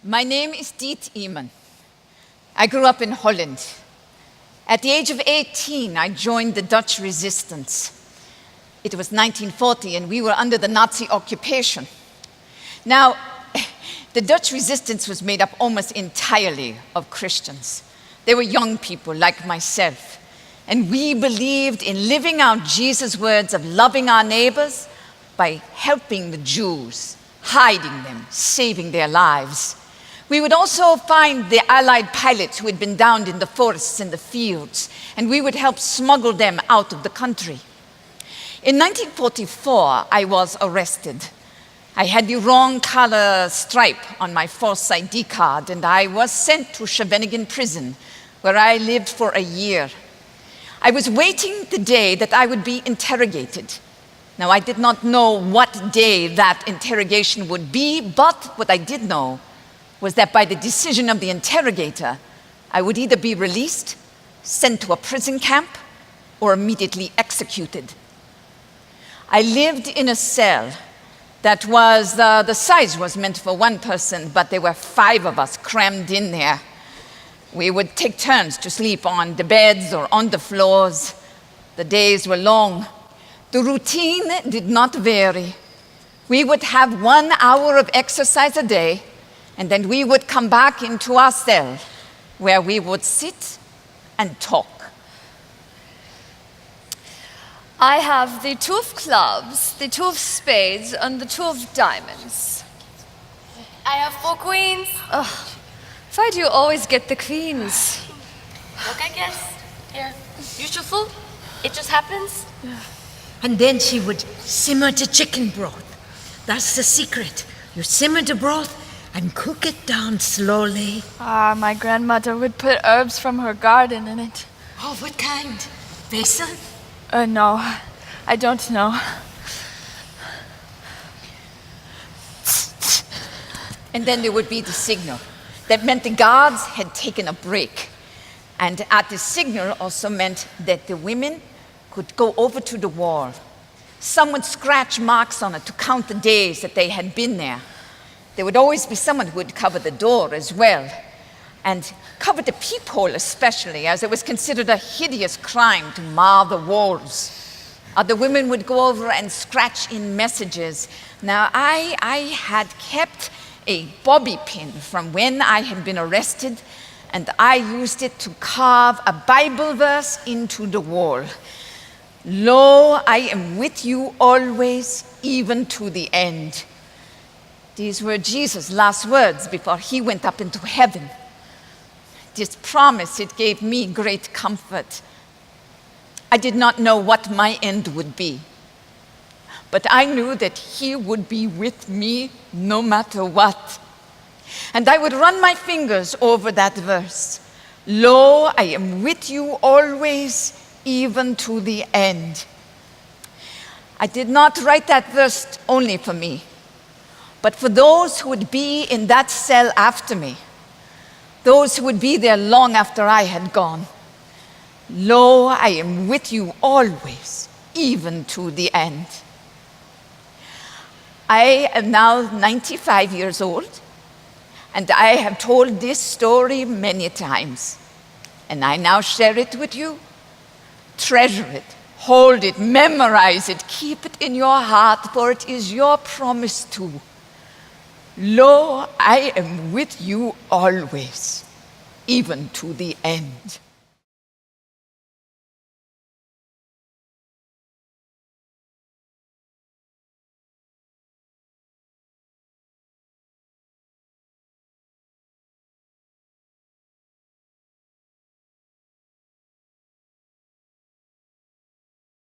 My name is Diet Eman. I grew up in Holland. At the age of 18, I joined the Dutch resistance. It was 1940 and we were under the Nazi occupation. Now, the Dutch resistance was made up almost entirely of Christians. They were young people like myself. And we believed in living out Jesus' words of loving our neighbors by helping the Jews, hiding them, saving their lives. We would also find the Allied pilots who had been downed in the forests and the fields, and we would help smuggle them out of the country. In 1944, I was arrested. I had the wrong color stripe on my false ID card, and I was sent to Scheveningen prison, where I lived for a year. I was waiting the day that I would be interrogated. Now, I did not know what day that interrogation would be, but what I did know was that by the decision of the interrogator, I would either be released, sent to a prison camp, or immediately executed. I lived in a cell that was, the size was meant for one person, but there were 5 of us crammed in there. We would take turns to sleep on the beds or on the floors. The days were long. The routine did not vary. We would have 1 hour of exercise a day, and then we would come back into our cell, where we would sit and talk. I have the 2 of clubs, the 2 of spades, and the 2 of diamonds. I have 4 queens. Why do you always get the queens? Look, I guess. Here. You shuffle. It just happens. And then she would simmer the chicken broth. That's the secret. You simmer the broth and cook it down slowly. My grandmother would put herbs from her garden in it. Oh, what kind? Basil? No, I don't know. And then there would be the signal. That meant the guards had taken a break. And at the signal also meant that the women could go over to the wall. Some would scratch marks on it to count the days that they had been there. There would always be someone who would cover the door as well, and cover the peephole especially, as it was considered a hideous crime to mar the walls. Other women would go over and scratch in messages. Now, I had kept a bobby pin from when I had been arrested, and I used it to carve a Bible verse into the wall. Lo, I am with you always, even to the end. These were Jesus' last words before he went up into heaven. This promise, it gave me great comfort. I did not know what my end would be, but I knew that he would be with me no matter what. And I would run my fingers over that verse. Lo, I am with you always, even to the end. I did not write that verse only for me, but for those who would be in that cell after me, those who would be there long after I had gone. Lo, I am with you always, even to the end. I am now 95 years old, and I have told this story many times, and I now share it with you. Treasure it, hold it, memorize it, keep it in your heart, for it is your promise too. Lo, I am with you always, even to the end.